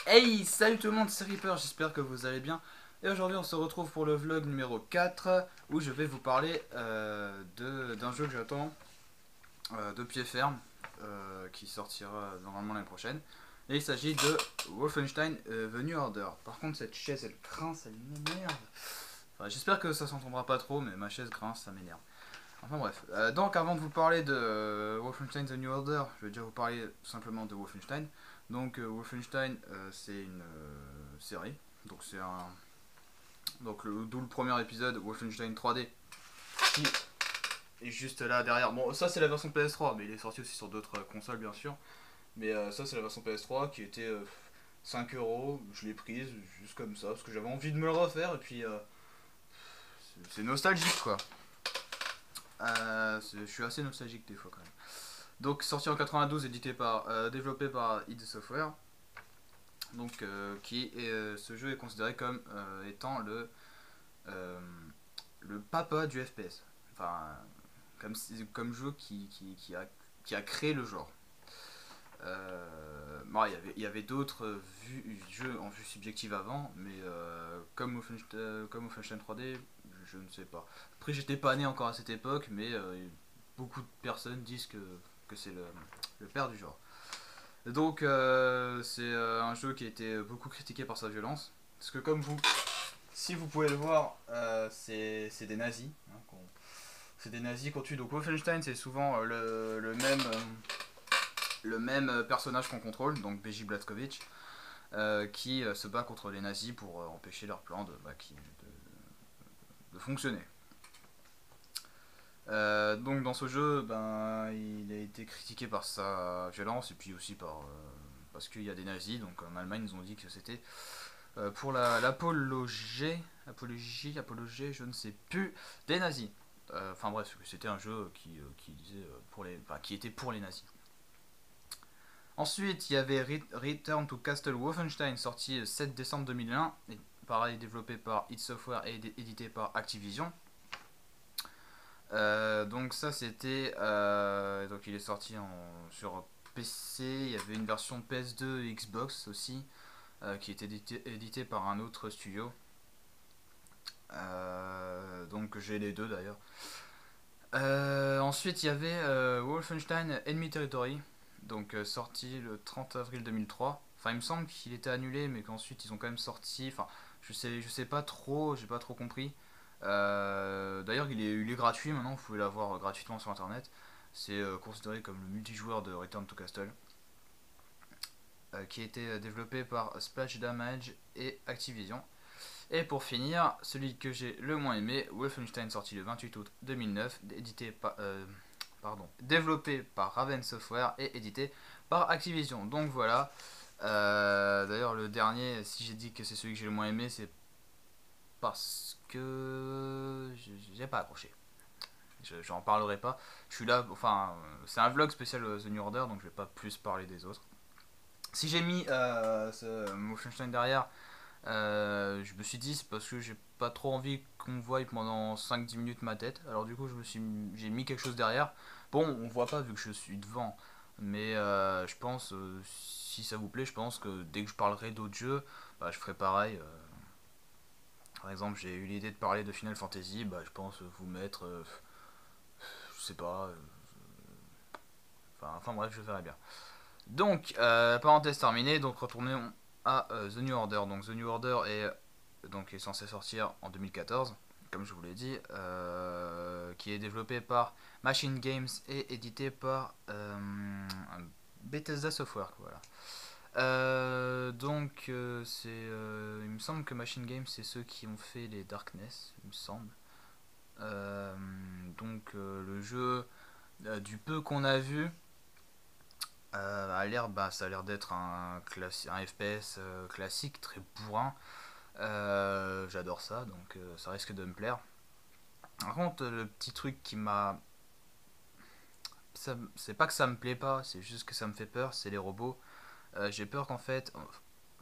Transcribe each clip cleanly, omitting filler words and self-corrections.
Hey, salut tout le monde, c'est Reaper, j'espère que vous allez bien. Et aujourd'hui on se retrouve pour le vlog numéro 4 où je vais vous parler d'un jeu que j'attends de pied ferme qui sortira normalement l'année prochaine. Et il s'agit de Wolfenstein The New Order. Par contre cette chaise elle grince, elle m'énerve. Enfin, j'espère que ça s'entendra pas trop mais ma chaise grince, ça m'énerve. Enfin bref, donc avant de vous parler de Wolfenstein The New Order, je vais déjà vous parler simplement de Wolfenstein. Donc Wolfenstein c'est une série, donc c'est un d'où le premier épisode Wolfenstein 3D qui est juste là derrière. Bon ça c'est la version PS3 mais il est sorti aussi sur d'autres consoles bien sûr. Mais ça c'est la version PS3 qui était 5 euros, je l'ai prise juste comme ça parce que j'avais envie de me le refaire et puis c'est nostalgique quoi. Je suis assez nostalgique des fois quand même. Donc sorti en 92, développé par id Software. Donc ce jeu est considéré comme étant euh, le papa du FPS. Enfin, comme jeu qui a créé le genre. Bon, il y avait d'autres jeux en vue subjective avant, mais comme Wolfenstein 3D, je ne sais pas. Après, j'étais pas né encore à cette époque, mais beaucoup de personnes disent que c'est le père du genre. Donc, c'est un jeu qui a été beaucoup critiqué par sa violence. Parce que, si vous pouvez le voir, c'est des nazis. Hein, c'est des nazis qu'on tue. Donc, Wolfenstein, c'est souvent le même personnage qu'on contrôle, donc Beji Blazkowicz, qui se bat contre les nazis pour empêcher leur plan de fonctionner. Donc dans ce jeu, ben, il a été critiqué par sa violence et puis aussi parce qu'il y a des nazis. Donc en Allemagne, ils ont dit que c'était pour l'apologie, je ne sais plus, des nazis. Enfin bref, c'était un jeu qui disait qui était pour les nazis. Ensuite, il y avait Return to Castle Wolfenstein, sorti le 7 décembre 2001, et pareil développé par id Software et édité par Activision. Donc ça c'était donc il est sorti sur PC. Il y avait une version PS2 et Xbox aussi qui était édité par un autre studio. Donc j'ai les deux d'ailleurs. Ensuite il y avait Wolfenstein Enemy Territory, donc sorti le 30 avril 2003. Enfin il me semble qu'il était annulé mais qu'ensuite ils ont quand même sorti. Enfin je sais pas trop, j'ai pas trop compris. D'ailleurs, il est gratuit maintenant, vous pouvez l'avoir gratuitement sur internet. C'est considéré comme le multijoueur de Return to Castle, qui a été développé par Splash Damage et Activision. Et pour finir, celui que j'ai le moins aimé, Wolfenstein, sorti le 28 août 2009, développé par Raven Software et édité par Activision. Donc voilà. D'ailleurs, le dernier, si j'ai dit que c'est celui que j'ai le moins aimé, c'est parce que j'ai pas accroché. J'en parlerai pas. Je suis là, enfin, c'est un vlog spécial The New Order, donc je vais pas plus parler des autres. Si j'ai mis ce Wolfenstein derrière, je me suis dit c'est parce que j'ai pas trop envie qu'on voie pendant 5-10 minutes ma tête. Alors du coup, j'ai mis quelque chose derrière. Bon, on voit pas vu que je suis devant, mais je pense, si ça vous plaît, je pense que dès que je parlerai d'autres jeux, bah, je ferai pareil. Par exemple, j'ai eu l'idée de parler de Final Fantasy, bah, je pense vous mettre, je sais pas, enfin bref, je verrai bien. Donc, parenthèse terminée, donc retournons à The New Order. Donc The New Order est censé sortir en 2014, comme je vous l'ai dit, qui est développé par Machine Games et édité par Bethesda Software. Voilà. Il me semble que Machine Games c'est ceux qui ont fait les Darkness, il me semble. Le jeu, du peu qu'on a vu, ça a l'air d'être un FPS classique, très bourrin. J'adore ça, donc ça risque de me plaire. Par contre, le petit truc qui m'a... C'est pas que ça me plaît pas, c'est juste que ça me fait peur, c'est les robots. J'ai peur qu'en fait...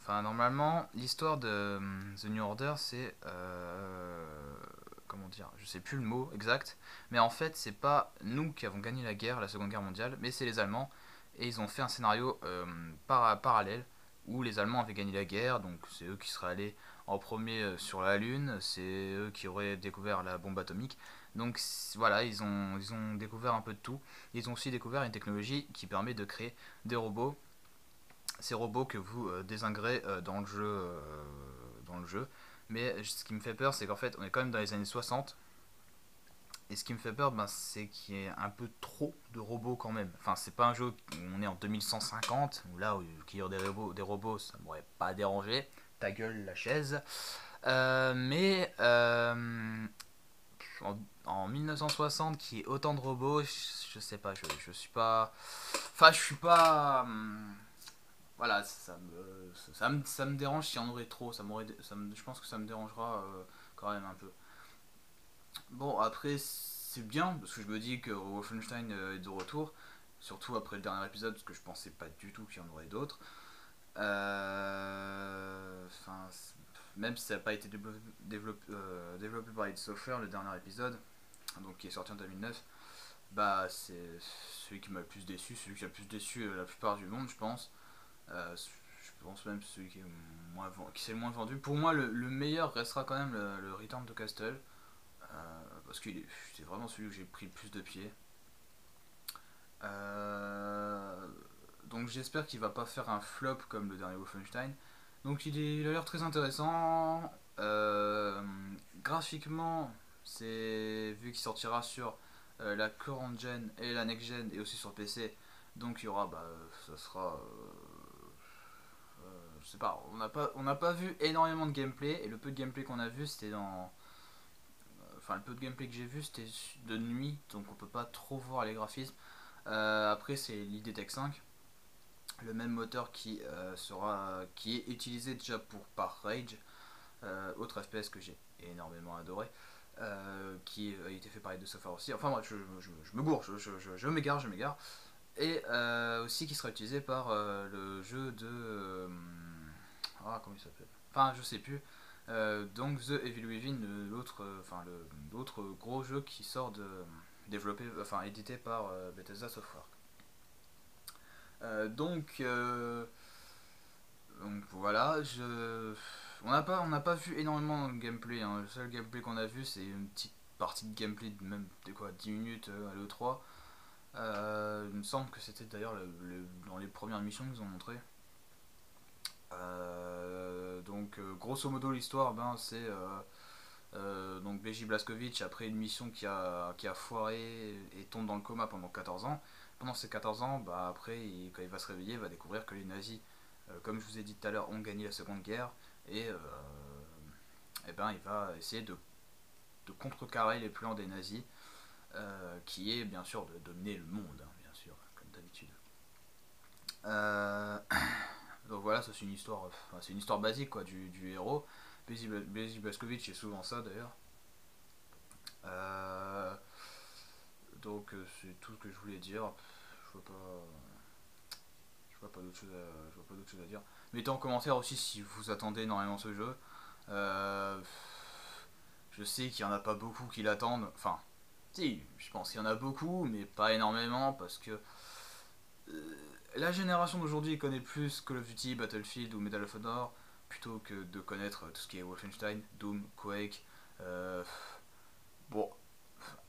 Enfin, normalement, l'histoire de The New Order, c'est... comment dire, je sais plus le mot exact, mais en fait c'est pas nous qui avons gagné la Seconde Guerre mondiale, mais c'est les Allemands, et ils ont fait un scénario parallèle, où les Allemands avaient gagné la guerre, donc c'est eux qui seraient allés en premier sur la Lune, c'est eux qui auraient découvert la bombe atomique. Donc voilà, ils ont découvert un peu de tout. Ils ont aussi découvert une technologie qui permet de créer des robots. Ces robots que vous désingrez dans le jeu. Mais ce qui me fait peur, c'est qu'en fait, on est quand même dans les années 60. Et ce qui me fait peur, ben, c'est qu'il y ait un peu trop de robots quand même. Enfin, c'est pas un jeu où on est en 2150, où là, qu'il y ait des robots, ça m'aurait pas dérangé. Ta gueule, la chaise. Mais en 1960, qu'il y ait autant de robots, je sais pas, je suis pas. Enfin, je suis pas. Voilà, ça me dérange s'il y en aurait trop. Je pense que ça me dérangera quand même un peu. Bon, après, c'est bien, parce que je me dis que Wolfenstein est de retour, surtout après le dernier épisode, parce que je pensais pas du tout qu'il y en aurait d'autres. Enfin, même si ça n'a pas été développé par id Software, le dernier épisode, donc qui est sorti en 2009, bah c'est celui qui m'a le plus déçu, celui qui a le plus déçu la plupart du monde, je pense. Je pense même celui qui s'est le moins vendu. Pour moi, le meilleur restera quand même le Return to Castle. Parce que c'est vraiment celui où j'ai pris le plus de pied. Donc j'espère qu'il va pas faire un flop comme le dernier Wolfenstein. Donc il a l'air très intéressant. Graphiquement, c'est vu qu'il sortira sur la current gen et la next gen et aussi sur PC. Donc il y aura, ça sera, je sais pas, on n'a pas vu énormément de gameplay et le peu de gameplay qu'on a vu c'était dans enfin le peu de gameplay que j'ai vu c'était de nuit donc on peut pas trop voir les graphismes. Après c'est l'ID Tech 5, le même moteur qui est utilisé déjà par Rage, autre FPS que j'ai énormément adoré, qui a été fait par id Software aussi. Enfin moi je me gourre, je m'égare, et aussi qui sera utilisé par le jeu de comment il s'appelle, enfin je sais plus. Donc The Evil Within, l'autre gros jeu qui sort de développé, enfin édité par Bethesda Software. Donc voilà, on n'a pas vu énormément de gameplay. Hein. Le seul gameplay qu'on a vu, c'est une petite partie de gameplay de même de quoi 10 minutes à l'E3. Il me semble que c'était d'ailleurs dans les premières missions qu'ils ont montré. Donc grosso modo l'histoire, ben, c'est donc Beji Blazkowicz après une mission qui a foiré et tombe dans le coma pendant 14 ans. Pendant ces 14 ans, bah, après quand il va se réveiller, il va découvrir que les nazis, comme je vous ai dit tout à l'heure, ont gagné la seconde guerre et, et ben, il va essayer de contrecarrer les plans des nazis, qui est bien sûr de dominer le monde, hein, bien sûr, comme d'habitude. Euh, donc voilà, ça c'est une histoire basique quoi, du héros. Beji Blazkowicz est souvent ça d'ailleurs. Euh, donc c'est tout ce que je voulais dire. Je vois pas, je vois pas d'autre chose je vois pas d'autre chose à dire. Mettez en commentaire aussi si vous attendez énormément ce jeu. Euh, je sais qu'il y en a pas beaucoup qui l'attendent. Enfin, si, je pense qu'il y en a beaucoup, mais pas énormément parce que la génération d'aujourd'hui connaît plus Call of Duty, Battlefield ou Medal of Honor plutôt que de connaître tout ce qui est Wolfenstein, Doom, Quake. Bon,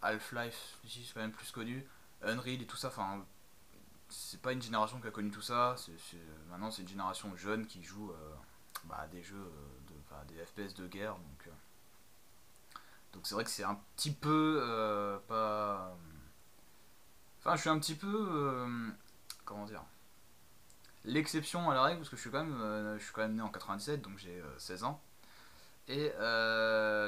Half-Life, ici c'est quand même plus connu. Unreal et tout ça, enfin, c'est pas une génération qui a connu tout ça. Maintenant, c'est une génération jeune qui joue à des jeux, des FPS de guerre. Donc c'est vrai que c'est un petit peu pas. Enfin, je suis un petit peu. Comment dire, l'exception à la règle parce que je suis quand même né en 97 donc j'ai 16 ans. Et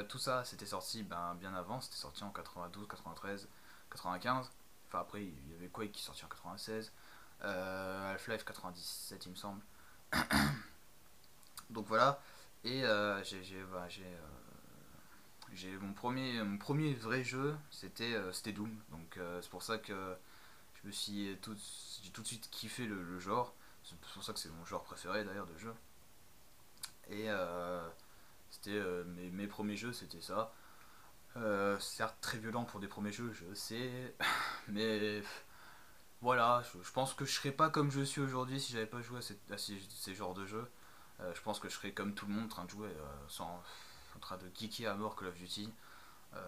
tout ça c'était sorti bien avant, c'était sorti en 92, 93, 95. Enfin après il y avait Quake qui est sorti en 96, Half-Life 97 il me semble. Donc voilà, et j'ai mon premier vrai jeu c'était Doom. Donc c'est pour ça que j'ai tout de suite kiffé le genre. C'est pour ça que c'est mon genre préféré d'ailleurs de jeu. Et c'était mes premiers jeux, c'était ça. Certes très violent pour des premiers jeux, je sais, mais voilà, je pense que je serais pas comme je suis aujourd'hui si j'avais pas joué à ces genres de jeux. Je pense que je serais comme tout le monde en train de jouer en train de geeker à mort Call of Duty. Euh,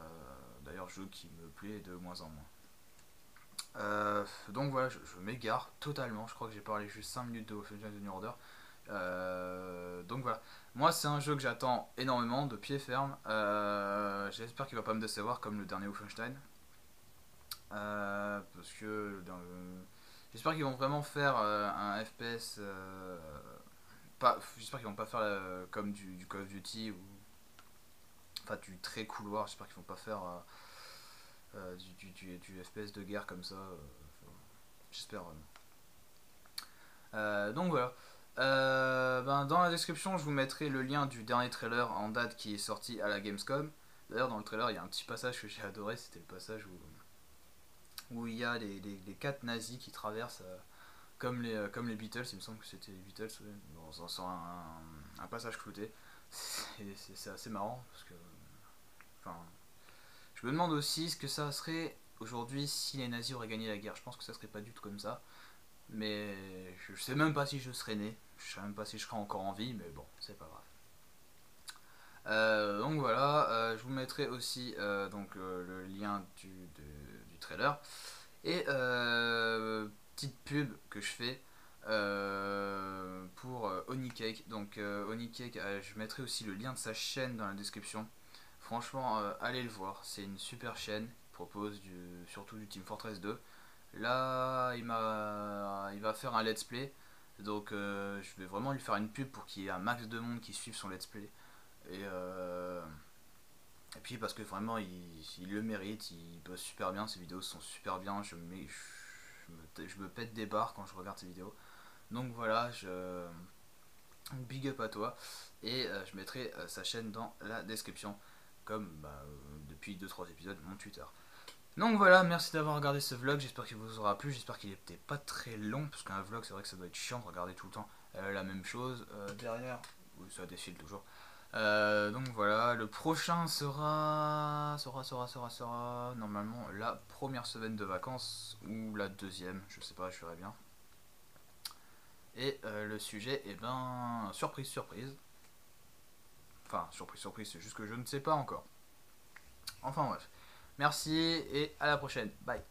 D'ailleurs, jeu qui me plaît de moins en moins. Donc voilà, je m'égare totalement. Je crois que j'ai parlé juste 5 minutes de Wolfenstein New Order. Donc voilà, moi c'est un jeu que j'attends énormément de pied ferme. J'espère qu'il va pas me décevoir comme le dernier Wolfenstein. Parce que j'espère qu'ils vont vraiment faire un FPS. J'espère qu'ils vont pas faire comme du Call of Duty ou enfin du très couloir. J'espère qu'ils vont pas faire du FPS de guerre comme ça. J'espère vraiment. Donc voilà. Dans la description, je vous mettrai le lien du dernier trailer en date qui est sorti à la Gamescom. D'ailleurs, dans le trailer, il y a un petit passage que j'ai adoré. C'était le passage où il y a les 4 nazis qui traversent comme les Beatles. Il me semble que c'était les Beatles. Ouais. Bon, c'est un passage clouté. C'est assez marrant parce que. Enfin, je me demande aussi ce que ça serait aujourd'hui si les nazis auraient gagné la guerre. Je pense que ça serait pas du tout comme ça. Mais je sais même pas si je serais né. Je sais même pas si je serais encore en vie. Mais bon, c'est pas grave. Donc voilà, je vous mettrai aussi le lien du trailer. Et petite pub que je fais pour Honeycake. Donc Honeycake, je mettrai aussi le lien de sa chaîne dans la description. Franchement, allez le voir, c'est une super chaîne. Il propose surtout du Team Fortress 2. Là, il va faire un let's play. Donc je vais vraiment lui faire une pub pour qu'il y ait un max de monde qui suive son let's play. Et, euh, et puis parce que vraiment il le mérite, il bosse super bien, ses vidéos sont super bien, je me pète des barres quand je regarde ses vidéos. Donc voilà, big up à toi et je mettrai sa chaîne dans la description comme depuis 2-3 épisodes mon Twitter. Donc voilà, merci d'avoir regardé ce vlog, j'espère qu'il vous aura plu, j'espère qu'il était pas très long parce qu'un vlog c'est vrai que ça doit être chiant de regarder tout le temps la même chose derrière, oui, ça défile toujours. Donc voilà, le prochain sera normalement la première semaine de vacances ou la deuxième, je sais pas, je verrai bien. Et le sujet, eh ben, surprise, surprise. Enfin, surprise, surprise, c'est juste que je ne sais pas encore. Enfin bref. Merci et à la prochaine. Bye.